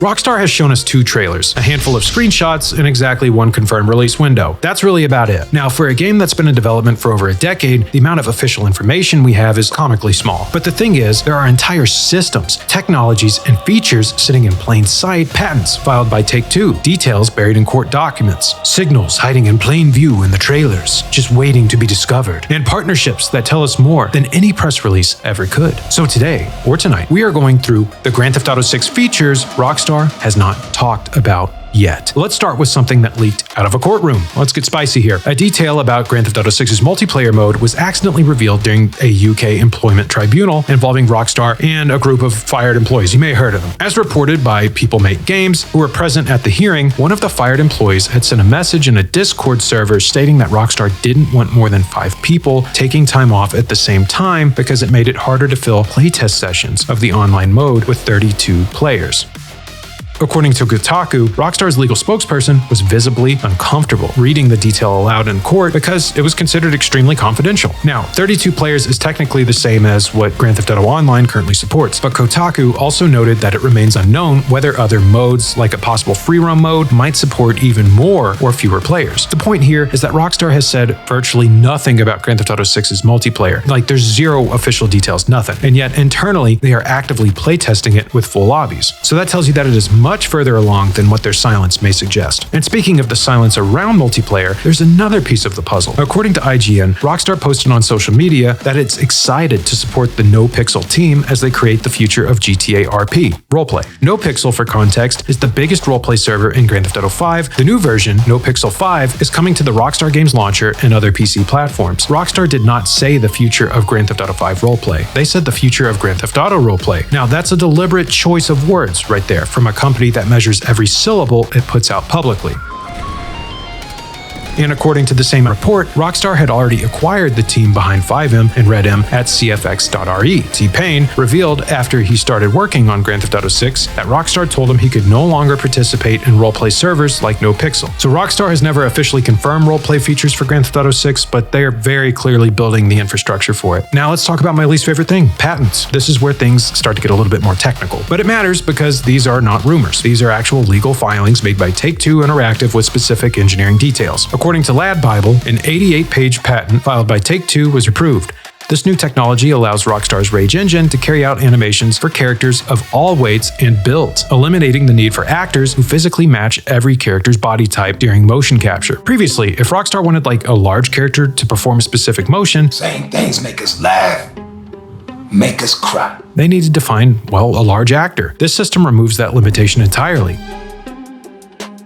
Rockstar has shown us 2 trailers, a handful of screenshots, and exactly 1 confirmed release window. That's really about it. Now, for a game that's been in development for over a decade, the amount of official information we have is comically small. But the thing is, there are entire systems, technologies, and features sitting in plain sight, patents filed by Take-Two, details buried in court documents, signals hiding in plain view in the trailers, just waiting to be discovered, and partnerships that tell us more than any press release ever could. So today, or tonight, we are going through the Grand Theft Auto 6 features Rockstar has not talked about yet. Let's start with something that leaked out of a courtroom. Let's get spicy here. A detail about Grand Theft Auto 6's multiplayer mode was accidentally revealed during a UK employment tribunal involving Rockstar and a group of fired employees. You may have heard of them. As reported by People Make Games, who were present at the hearing, one of the fired employees had sent a message in a Discord server stating that Rockstar didn't want more than 5 people taking time off at the same time because it made it harder to fill playtest sessions of the online mode with 32 players. According to Kotaku, Rockstar's legal spokesperson was visibly uncomfortable reading the detail aloud in court because it was considered extremely confidential. Now, 32 players is technically the same as what Grand Theft Auto Online currently supports, but Kotaku also noted that it remains unknown whether other modes, like a possible free-roam mode, might support even more or fewer players. The point here is that Rockstar has said virtually nothing about Grand Theft Auto 6's multiplayer. Like, there's 0 official details, nothing. And yet, internally, they are actively playtesting it with full lobbies. So that tells you that it is much further along than what their silence may suggest. And speaking of the silence around multiplayer, there's another piece of the puzzle. According to IGN, Rockstar posted on social media that it's excited to support the NoPixel team as they create the future of GTA RP, Roleplay. NoPixel, for context, is the biggest roleplay server in Grand Theft Auto 5. The new version, NoPixel 5, is coming to the Rockstar Games launcher and other PC platforms. Rockstar did not say the future of Grand Theft Auto 5 Roleplay. They said the future of Grand Theft Auto Roleplay. Now, that's a deliberate choice of words right there from a company that measures every syllable it puts out publicly. And according to the same report, Rockstar had already acquired the team behind FiveM and RedM at CFX.re. T-Pain revealed after he started working on Grand Theft Auto 6 that Rockstar told him he could no longer participate in roleplay servers like NoPixel. So Rockstar has never officially confirmed roleplay features for Grand Theft Auto 6, but they are very clearly building the infrastructure for it. Now let's talk about my least favorite thing, patents. This is where things start to get a little bit more technical. But it matters because these are not rumors. These are actual legal filings made by Take-Two Interactive with specific engineering details. According to Lad Bible, an 88-page patent filed by Take-Two was approved. This new technology allows Rockstar's Rage engine to carry out animations for characters of all weights and builds, eliminating the need for actors who physically match every character's body type during motion capture. Previously, if Rockstar wanted like a large character to perform a specific motion, saying things make us laugh, make us cry, they needed to find, well, a large actor. This system removes that limitation entirely.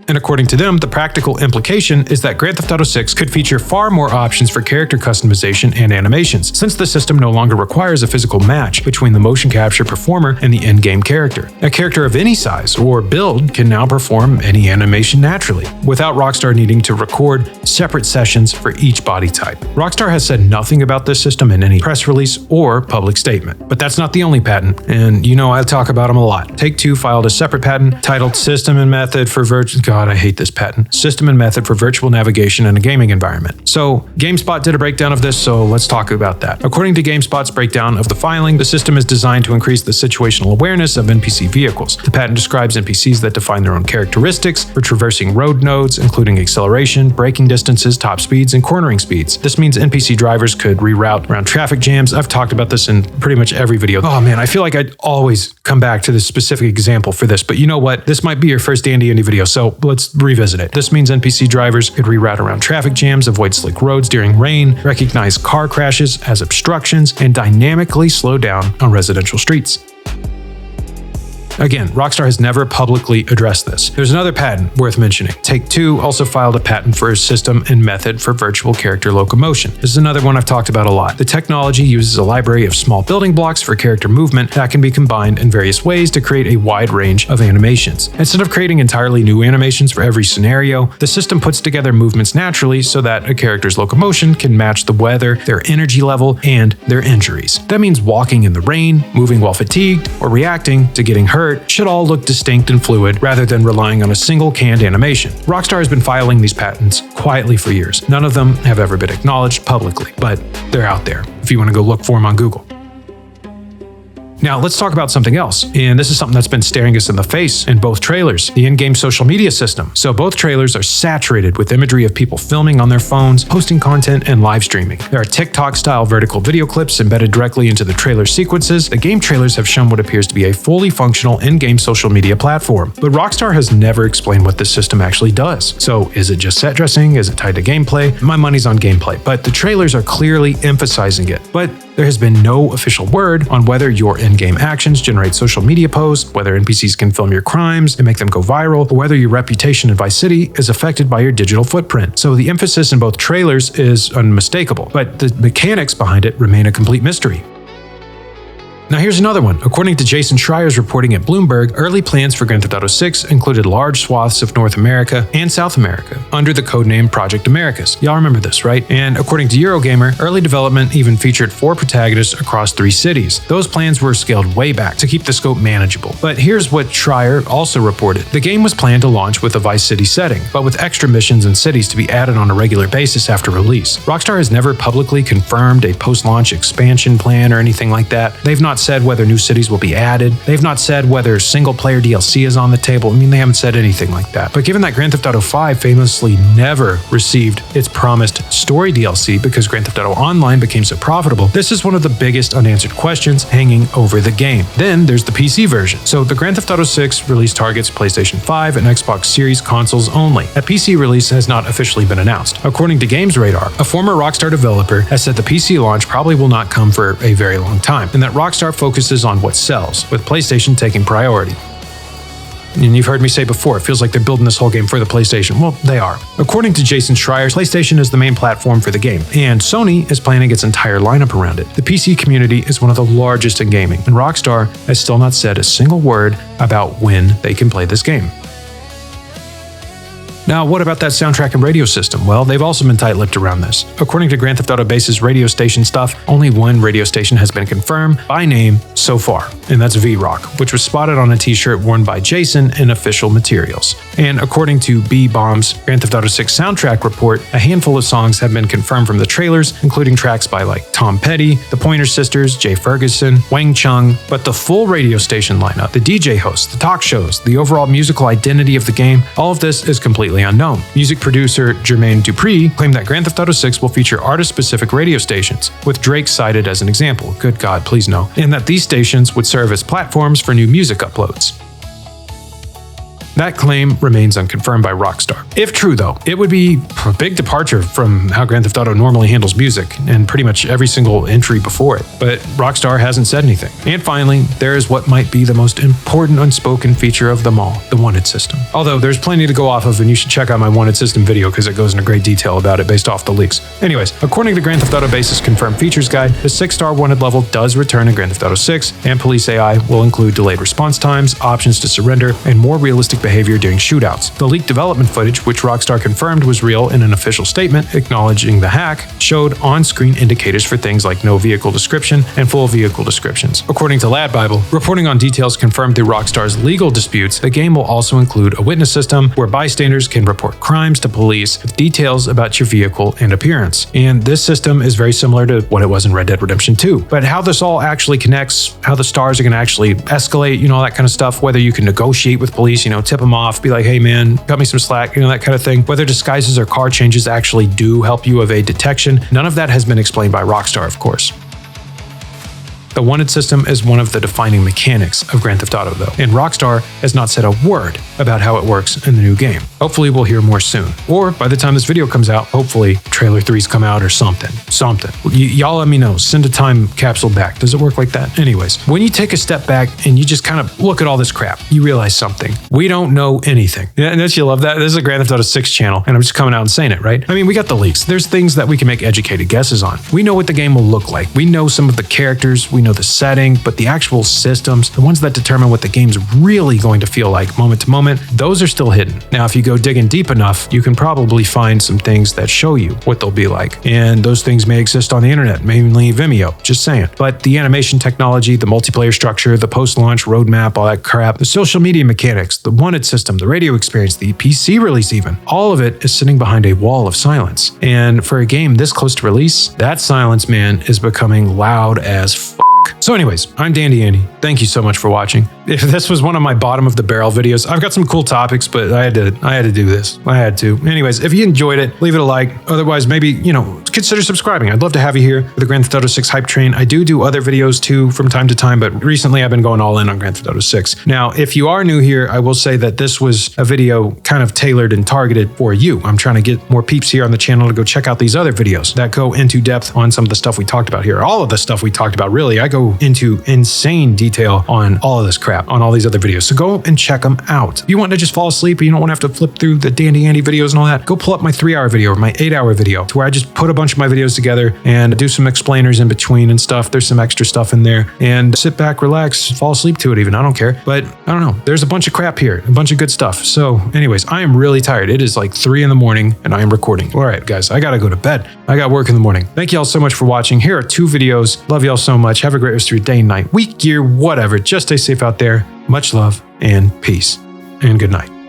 And according to them, the practical implication is that Grand Theft Auto 6 could feature far more options for character customization and animations, since the system no longer requires a physical match between the motion capture performer and the in-game character. A character of any size or build can now perform any animation naturally, without Rockstar needing to record separate sessions for each body type. Rockstar has said nothing about this system in any press release or public statement. But that's not the only patent, and you know I talk about them a lot. Take-Two filed a separate patent titled System and Method for God, I hate this patent. System and method for virtual navigation in a gaming environment. So, GameSpot did a breakdown of this, so let's talk about that. According to GameSpot's breakdown of the filing, the system is designed to increase the situational awareness of NPC vehicles. The patent describes NPCs that define their own characteristics for traversing road nodes, including acceleration, braking distances, top speeds, and cornering speeds. This means NPC drivers could reroute around traffic jams. I've talked about this in pretty much every video. Oh man, I feel like I'd always come back to this specific example for this, but you know what? This might be your first Dandy Andy video, so let's revisit it. This means NPC drivers could reroute around traffic jams, avoid slick roads during rain, recognize car crashes as obstructions, and dynamically slow down on residential streets. Again, Rockstar has never publicly addressed this. There's another patent worth mentioning. Take-Two also filed a patent for a system and method for virtual character locomotion. This is another one I've talked about a lot. The technology uses a library of small building blocks for character movement that can be combined in various ways to create a wide range of animations. Instead of creating entirely new animations for every scenario, the system puts together movements naturally so that a character's locomotion can match the weather, their energy level, and their injuries. That means walking in the rain, moving while fatigued, or reacting to getting hurt should all look distinct and fluid rather than relying on a single canned animation. Rockstar has been filing these patents quietly for years. None of them have ever been acknowledged publicly, but they're out there if you want to go look for them on Google. Now, let's talk about something else, and this is something that's been staring us in the face in both trailers, the in-game social media system. So both trailers are saturated with imagery of people filming on their phones, posting content, and live streaming. There are TikTok-style vertical video clips embedded directly into the trailer sequences. The game trailers have shown what appears to be a fully functional in-game social media platform, but Rockstar has never explained what this system actually does. So is it just set dressing? Is it tied to gameplay? My money's on gameplay, but the trailers are clearly emphasizing it. But there has been no official word on whether your in-game actions generate social media posts, whether NPCs can film your crimes and make them go viral, or whether your reputation in Vice City is affected by your digital footprint. So the emphasis in both trailers is unmistakable, but the mechanics behind it remain a complete mystery. Now here's another one. According to Jason Schreier's reporting at Bloomberg, early plans for Grand Theft Auto 6 included large swaths of North America and South America under the codename Project Americas. Y'all remember this, right? And according to Eurogamer, early development even featured 4 protagonists across 3 cities. Those plans were scaled way back to keep the scope manageable. But here's what Schreier also reported. The game was planned to launch with a Vice City setting, but with extra missions and cities to be added on a regular basis after release. Rockstar has never publicly confirmed a post-launch expansion plan or anything like that. They've not said whether new cities will be added. They've not said whether single-player DLC is on the table. I mean, they haven't said anything like that. But given that Grand Theft Auto 5 famously never received its promised story DLC because Grand Theft Auto Online became so profitable, this is one of the biggest unanswered questions hanging over the game. Then there's the PC version. So the Grand Theft Auto 6 release targets PlayStation 5 and Xbox Series consoles only. A PC release has not officially been announced. According to Games Radar, a former Rockstar developer has said the PC launch probably will not come for a very long time, and that Rockstar focuses on what sells, with PlayStation taking priority. And you've heard me say before, it feels like they're building this whole game for the PlayStation. Well, they are. According to Jason Schreier, PlayStation is the main platform for the game, and Sony is planning its entire lineup around it. The PC community is one of the largest in gaming, and Rockstar has still not said a single word about when they can play this game. Now, what about that soundtrack and radio system? Well, they've also been tight-lipped around this. According to Grand Theft Auto Base's radio station stuff, only one radio station has been confirmed by name so far, and that's V-Rock, which was spotted on a t-shirt worn by Jason in official materials. And according to B-Bomb's Grand Theft Auto 6 soundtrack report, a handful of songs have been confirmed from the trailers, including tracks by like Tom Petty, the Pointer Sisters, Jay Ferguson, Wang Chung, but the full radio station lineup, the DJ hosts, the talk shows, the overall musical identity of the game, all of this is completely unknown. Music producer Jermaine Dupri claimed that Grand Theft Auto 6 will feature artist-specific radio stations, with Drake cited as an example, good God, please no, and that these stations would serve as platforms for new music uploads. That claim remains unconfirmed by Rockstar. If true, though, it would be a big departure from how Grand Theft Auto normally handles music, and pretty much every single entry before it. But Rockstar hasn't said anything. And finally, there is what might be the most important unspoken feature of them all, the wanted system. Although there's plenty to go off of, and you should check out my wanted system video because it goes into great detail about it based off the leaks. Anyways, according to Grand Theft Auto Base's confirmed features guide, the 6-star wanted level does return in Grand Theft Auto 6, and police AI will include delayed response times, options to surrender, and more realistic behavior during shootouts. The leaked development footage, which Rockstar confirmed was real in an official statement acknowledging the hack, showed on-screen indicators for things like no vehicle description and full vehicle descriptions. According to Lad Bible, reporting on details confirmed through Rockstar's legal disputes, the game will also include a witness system where bystanders can report crimes to police with details about your vehicle and appearance. And this system is very similar to what it was in Red Dead Redemption 2. But how this all actually connects, how the stars are going to actually escalate, all that kind of stuff, whether you can negotiate with police, tip them off, be like, hey man, cut me some slack, that kind of thing. Whether disguises or car changes actually do help you evade detection, none of that has been explained by Rockstar, of course. The wanted system is one of the defining mechanics of Grand Theft Auto, though, and Rockstar has not said a word about how it works in the new game. Hopefully we'll hear more soon. Or by the time this video comes out, hopefully trailer 3's come out or something. Y'all let me know. Send a time capsule back. Does it work like that? Anyways, when you take a step back and you just kind of look at all this crap, you realize something. We don't know anything. Yeah, don't you love that? This is a Grand Theft Auto 6 channel, and I'm just coming out and saying it, right? I mean, we got the leaks. There's things that we can make educated guesses on. We know what the game will look like. We know some of the characters. We know the setting, but the actual systems, the ones that determine what the game's really going to feel like moment to moment, those are still hidden. Now, if you go digging deep enough, you can probably find some things that show you what they'll be like. And those things may exist on the internet, mainly Vimeo, just saying. But the animation technology, the multiplayer structure, the post-launch roadmap, all that crap, the social media mechanics, the wanted system, the radio experience, the PC release even, all of it is sitting behind a wall of silence. And for a game this close to release, that silence, man, is becoming loud as So anyways, I'm Dandy Andy. Thank you so much for watching. If this was one of my bottom of the barrel videos, I've got some cool topics, but I had to do this. I had to. Anyways, if you enjoyed it, leave it a like. Otherwise, maybe, consider subscribing. I'd love to have you here for the Grand Theft Auto 6 hype train. I do other videos too from time to time, but recently I've been going all in on Grand Theft Auto 6. Now, if you are new here, I will say that this was a video kind of tailored and targeted for you. I'm trying to get more peeps here on the channel to go check out these other videos that go into depth on some of the stuff we talked about here. All of the stuff we talked about, really. I go into insane detail on all of this crap on all these other videos. So go and check them out. If you want to just fall asleep or you don't want to have to flip through the Dandy Andy videos and all that, go pull up my 3-hour video or my 8-hour video to where I just put a bunch of my videos together and do some explainers in between and stuff. There's some extra stuff in there, and sit back, relax, fall asleep to it even. I don't care. But I don't know. There's a bunch of crap here, a bunch of good stuff. So anyways, I am really tired. It is like 3 in the morning and I am recording. All right, guys, I gotta go to bed. I got work in the morning. Thank y'all so much for watching. Here are 2 videos. Love y'all so much. Have a great rest of your day, night, week, year, whatever. Just stay safe out there. Much love and peace. And good night.